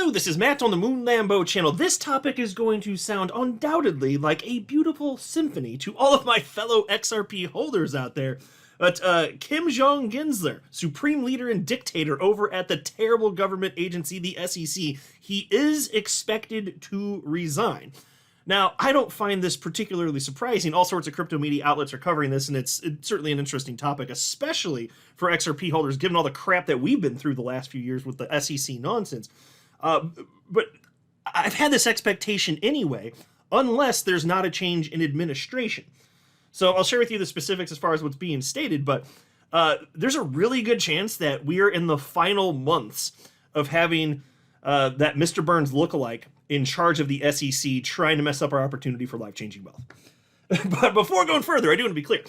Hello, this is Matt on the Moon Lambo channel. This topic is going to sound undoubtedly like a beautiful symphony to all of my fellow XRP holders out there. But Kim Gensler, supreme leader and dictator over at the terrible government agency, the SEC, he is expected to resign. Now, I don't find this particularly surprising. All sorts of crypto media outlets are covering this, and it's certainly an interesting topic, especially for XRP holders, given all the crap that we've been through the last few years with the SEC nonsense. But I've had this expectation anyway, unless there's not a change in administration. So I'll share with you the specifics as far as what's being stated, but there's a really good chance that we are in the final months of having that Mr. Burns lookalike in charge of the SEC trying to mess up our opportunity for life-changing wealth. But before going further, I do want to be clear.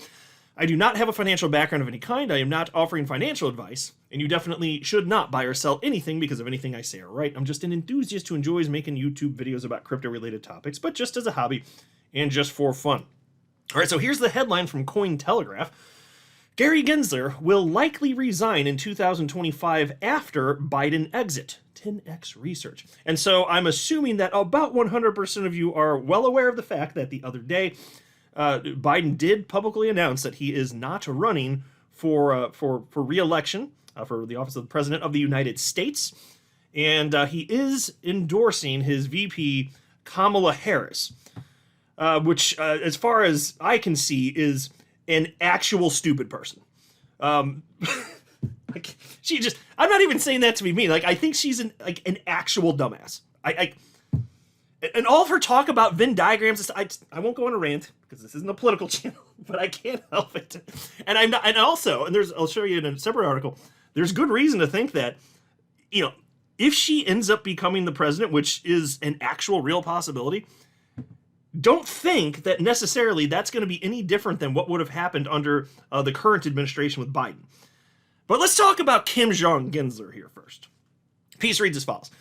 I do not have a financial background of any kind. I am not offering financial advice, and you definitely should not buy or sell anything because of anything I say or write. I'm just an enthusiast who enjoys making YouTube videos about crypto-related topics, but just as a hobby and just for fun. All right, so here's the headline from Cointelegraph. Gary Gensler will likely resign in 2025 after Biden exit. 10x research. And so I'm assuming that about 100% of you are well aware of the fact that the other day, Biden did publicly announce that he is not running for re-election for the office of the President of the United States. And he is endorsing his VP, Kamala Harris, which, as far as I can see, is an actual stupid person. Like, I'm not even saying that to be mean. Like, I think she's an actual dumbass. And all of her talk about Venn diagrams, I won't go on a rant because this isn't a political channel, but I can't help it. And I'm not, and also, and I'll show you in a separate article, there's good reason to think that, if she ends up becoming the president, which is an actual real possibility, don't think that necessarily that's going to be any different than what would have happened under the current administration with Biden. But let's talk about Kim Gensler here first. Piece reads as follows.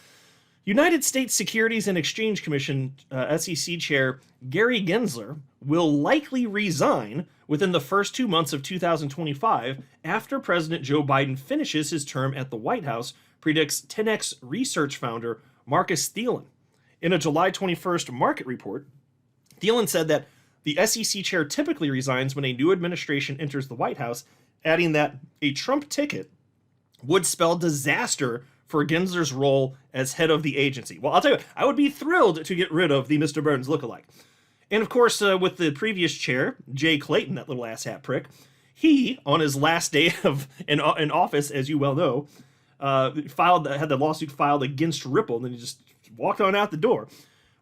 United States Securities and Exchange Commission SEC Chair Gary Gensler will likely resign within the first 2 months of 2025 after President Joe Biden finishes his term at the White House, predicts 10x research founder Marcus Thielen. In a July 21st market report, Thielen said that the SEC chair typically resigns when a new administration enters the White House, adding that a Trump ticket would spell disaster for Gensler's role as head of the agency. Well, I'll tell you, I would be thrilled to get rid of the Mr. Burns lookalike. And of course, with the previous chair, Jay Clayton, that little asshat prick, he, on his last day of in office, as you well know, had the lawsuit filed against Ripple, and then he just walked on out the door.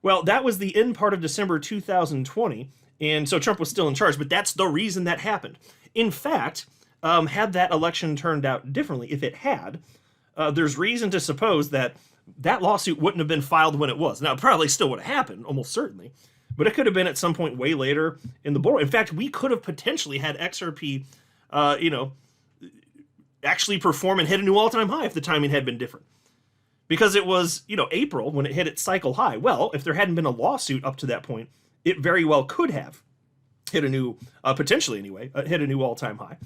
Well, that was the end part of December 2020, and so Trump was still in charge, but that's the reason that happened. In fact, had that election turned out differently, if it had, there's reason to suppose that that lawsuit wouldn't have been filed when it was. Now, it probably still would have happened, almost certainly, but it could have been at some point way later in the bull run. In fact, we could have potentially had XRP, actually perform and hit a new all-time high if the timing had been different. Because it was, April when it hit its cycle high. Well, if there hadn't been a lawsuit up to that point, it very well could have hit a new, potentially anyway, hit a new all-time high.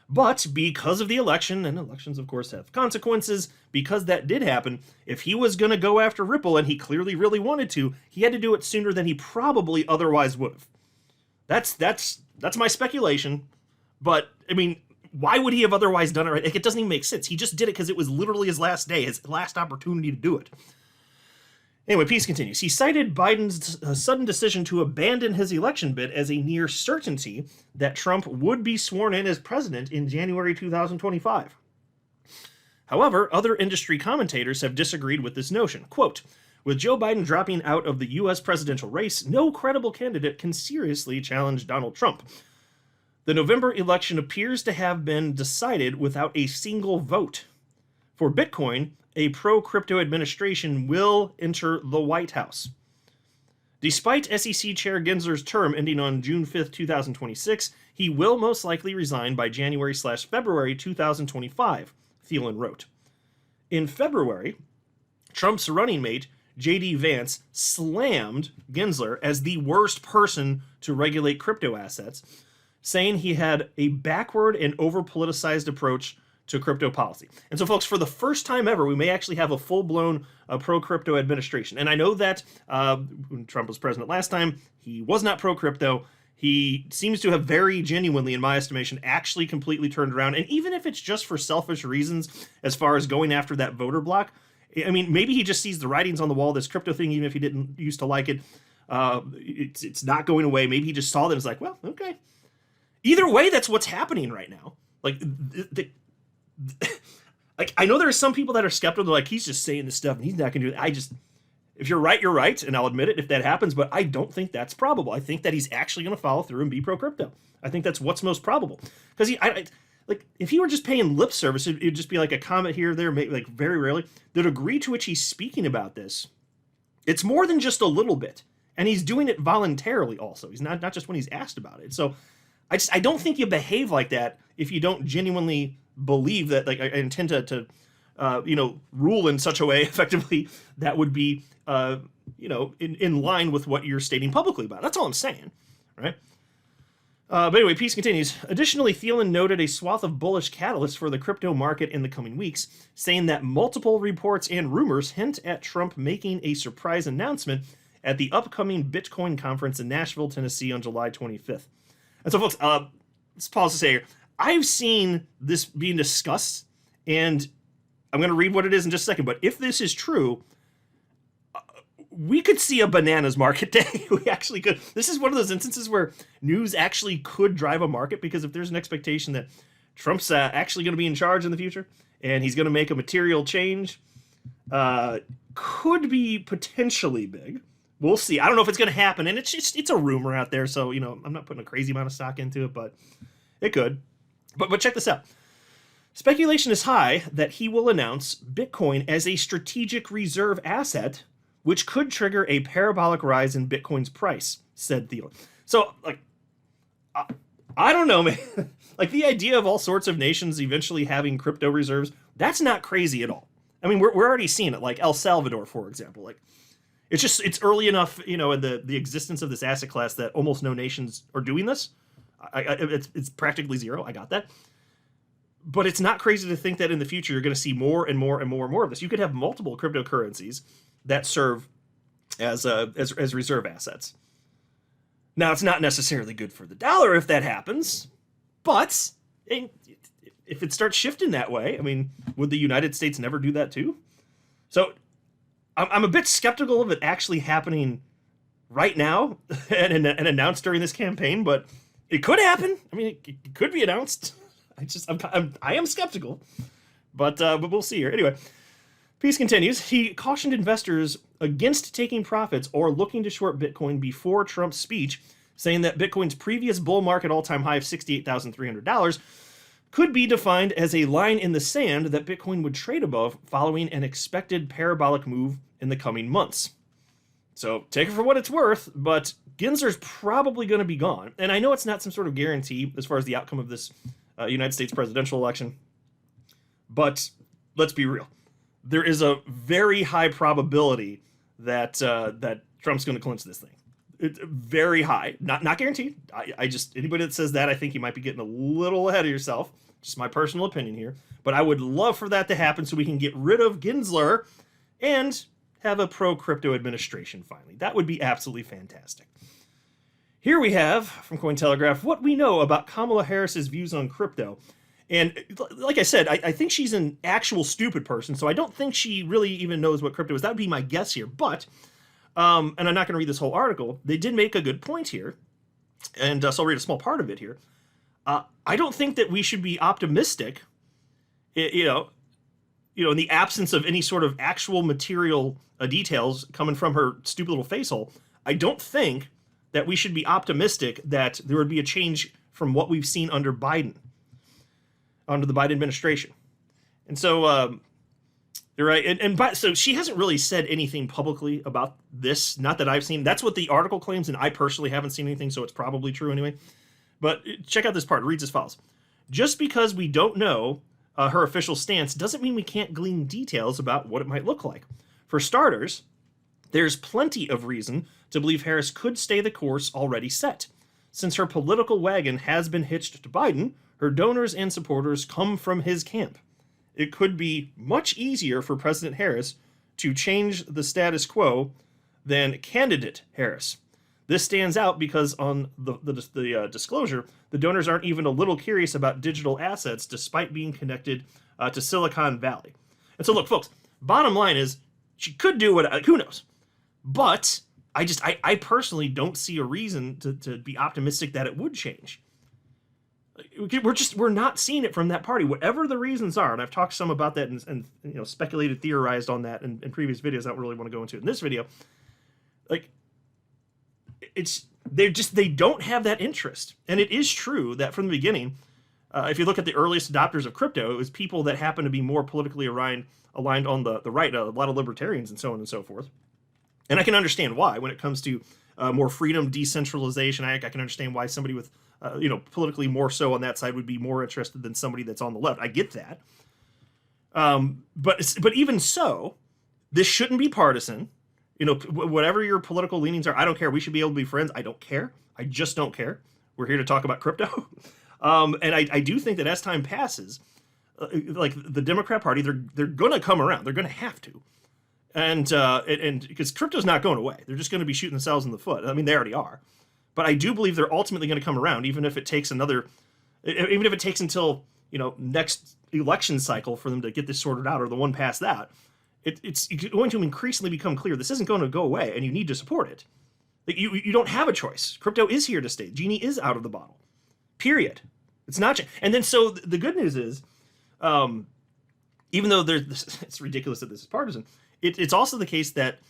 But because of the election, and elections, of course, have consequences, because that did happen, if he was going to go after Ripple, and he clearly really wanted to, he had to do it sooner than he probably otherwise would have. That's my speculation. But, why would he have otherwise done it right? It doesn't even make sense. He just did it because it was literally his last day, his last opportunity to do it. Anyway, piece continues. He cited Biden's sudden decision to abandon his election bid as a near certainty that Trump would be sworn in as president in January 2025. However, other industry commentators have disagreed with this notion. Quote, with Joe Biden dropping out of the U.S. presidential race, no credible candidate can seriously challenge Donald Trump. The November election appears to have been decided without a single vote. For Bitcoin, a pro-crypto administration will enter the White House. Despite SEC Chair Gensler's term ending on June 5th, 2026, he will most likely resign by January/February 2025, Thielen wrote. In February, Trump's running mate, J.D. Vance, slammed Gensler as the worst person to regulate crypto assets, saying he had a backward and over-politicized approach to crypto policy. And so, folks, for the first time ever, we may actually have a full-blown pro-crypto administration. And I know that when Trump was president last time, he was not pro-crypto. He seems to have very genuinely, in my estimation, actually completely turned around. And even if it's just for selfish reasons, as far as going after that voter block, I mean, maybe he just sees the writings on the wall, this crypto thing, even if he didn't used to like it. It's not going away. Maybe he just saw that and was like, well, okay. Either way, that's what's happening right now. Like, like, I know there are some people that are skeptical. They're like, he's just saying this stuff and he's not going to do it. If you're right, you're right. And I'll admit it if that happens, but I don't think that's probable. I think that he's actually going to follow through and be pro-crypto. I think that's what's most probable. Because like, if he were just paying lip service, it'd just be like a comment here or there, maybe, like very rarely. The degree to which he's speaking about this, it's more than just a little bit. And he's doing it voluntarily also. He's not just when he's asked about it. So I don't think you behave like that if you don't genuinely believe that, like, I intend to rule in such a way effectively that would be, in line with what you're stating publicly about. That's all I'm saying, right? But anyway, Peace continues. Additionally, Thielen noted a swath of bullish catalysts for the crypto market in the coming weeks, saying that multiple reports and rumors hint at Trump making a surprise announcement at the upcoming Bitcoin conference in Nashville, Tennessee on July 25th. And so, folks, let's pause to say here. I've seen this being discussed, and I'm going to read what it is in just a second, but if this is true, we could see a bananas market day. We actually could. This is one of those instances where news actually could drive a market, because if there's an expectation that Trump's actually going to be in charge in the future and he's going to make a material change, could be potentially big. We'll see. I don't know if it's going to happen, and it's a rumor out there, so I'm not putting a crazy amount of stock into it, but it could. But check this out. Speculation is high that he will announce Bitcoin as a strategic reserve asset, which could trigger a parabolic rise in Bitcoin's price, said Thielen. So, like, I don't know, man. Like, the idea of all sorts of nations eventually having crypto reserves, that's not crazy at all. I mean, we're already seeing it, like El Salvador, for example. Like, it's early enough, in the existence of this asset class that almost no nations are doing this. It's practically zero. I got that. But it's not crazy to think that in the future you're going to see more and more and more and more of this. You could have multiple cryptocurrencies that serve as reserve assets. Now, it's not necessarily good for the dollar if that happens, but if it starts shifting that way, I mean, would the United States never do that too? So I'm a bit skeptical of it actually happening right now and announced during this campaign, but it could happen. I mean, it could be announced. I am skeptical, but we'll see here. Anyway, Peace continues. He cautioned investors against taking profits or looking to short Bitcoin before Trump's speech, saying that Bitcoin's previous bull market all-time high of $68,300 could be defined as a line in the sand that Bitcoin would trade above following an expected parabolic move in the coming months. So take it for what it's worth, but Gensler's probably going to be gone. And I know it's not some sort of guarantee as far as the outcome of this United States presidential election, but let's be real. There is a very high probability that Trump's going to clinch this thing. It's very high, not guaranteed. I just, anybody that says that, I think you might be getting a little ahead of yourself. Just my personal opinion here. But I would love for that to happen so we can get rid of Gensler and have a pro-crypto administration finally. That would be absolutely fantastic. Here we have, from Cointelegraph, what we know about Kamala Harris's views on crypto. And like I said, I think she's an actual stupid person, so I don't think she really even knows what crypto is. That would be my guess here. But, and I'm not going to read this whole article, they did make a good point here, and so I'll read a small part of it here. I don't think that we should be optimistic, in the absence of any sort of actual material details coming from her stupid little face hole. I don't think that we should be optimistic that there would be a change from what we've seen under Biden, under the Biden administration. And so, you're right. So she hasn't really said anything publicly about this, not that I've seen. That's what the article claims, and I personally haven't seen anything, so it's probably true anyway. But check out this part. It reads as follows. Just because we don't know her official stance doesn't mean we can't glean details about what it might look like. For starters, there's plenty of reason to believe Harris could stay the course already set. Since her political wagon has been hitched to Biden, her donors and supporters come from his camp. It could be much easier for President Harris to change the status quo than candidate Harris. This stands out because on the disclosure, the donors aren't even a little curious about digital assets despite being connected to Silicon Valley. And so look, folks, bottom line is she could do what, who knows? But I personally don't see a reason to be optimistic that it would change. We're not seeing it from that party, whatever the reasons are. And I've talked some about that and speculated, theorized on that in previous videos. I don't really want to go into it in this video. Like, they don't have that interest. And it is true that from the beginning, if you look at the earliest adopters of crypto, it was people that happen to be more politically aligned on the right, a lot of libertarians and so on and so forth. And I can understand why when it comes to more freedom, decentralization. I can understand why somebody with, politically more so on that side would be more interested than somebody that's on the left. I get that. But even so, this shouldn't be partisan. Whatever your political leanings are, I don't care. We should be able to be friends. I don't care. I just don't care. We're here to talk about crypto. And I do think that as time passes, like the Democrat Party, they're going to come around. They're going to have to. And because crypto's not going away. They're just going to be shooting themselves in the foot. I mean, they already are. But I do believe they're ultimately going to come around, even if it takes until, next election cycle for them to get this sorted out, or the one past that. It's going to increasingly become clear this isn't going to go away, and you need to support it. Like, you don't have a choice. Crypto is here to stay. Genie is out of the bottle. Period. It's not. And then so the good news is, even though it's ridiculous that this is partisan, it's also the case that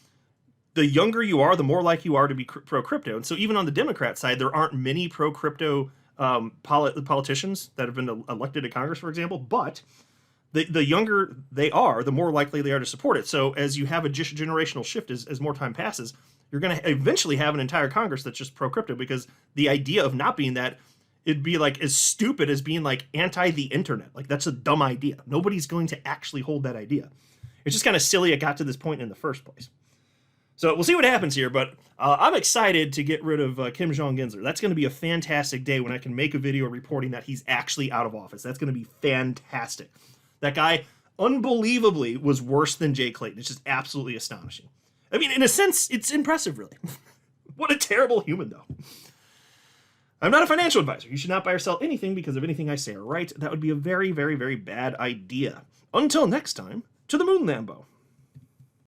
the younger you are, the more likely you are to be pro-crypto. And so even on the Democrat side, there aren't many pro-crypto politicians that have been elected to Congress, for example, but the younger they are, the more likely they are to support it. So as you have a generational shift, as more time passes, you're going to eventually have an entire Congress that's just pro-crypto, because the idea of not being that, it'd be like as stupid as being like anti the internet. Like, that's a dumb idea. Nobody's going to actually hold that idea. It's just kind of silly it got to this point in the first place. So we'll see what happens here, but I'm excited to get rid of Kim Jong-Gensler. That's going to be a fantastic day when I can make a video reporting that he's actually out of office. That's going to be fantastic. That guy, unbelievably, was worse than Jay Clayton. It's just absolutely astonishing. I mean, in a sense, it's impressive, really. What a terrible human, though. I'm not a financial advisor. You should not buy or sell anything because of anything I say or write. That would be a very, very, very bad idea. Until next time, to the moon, Lambo.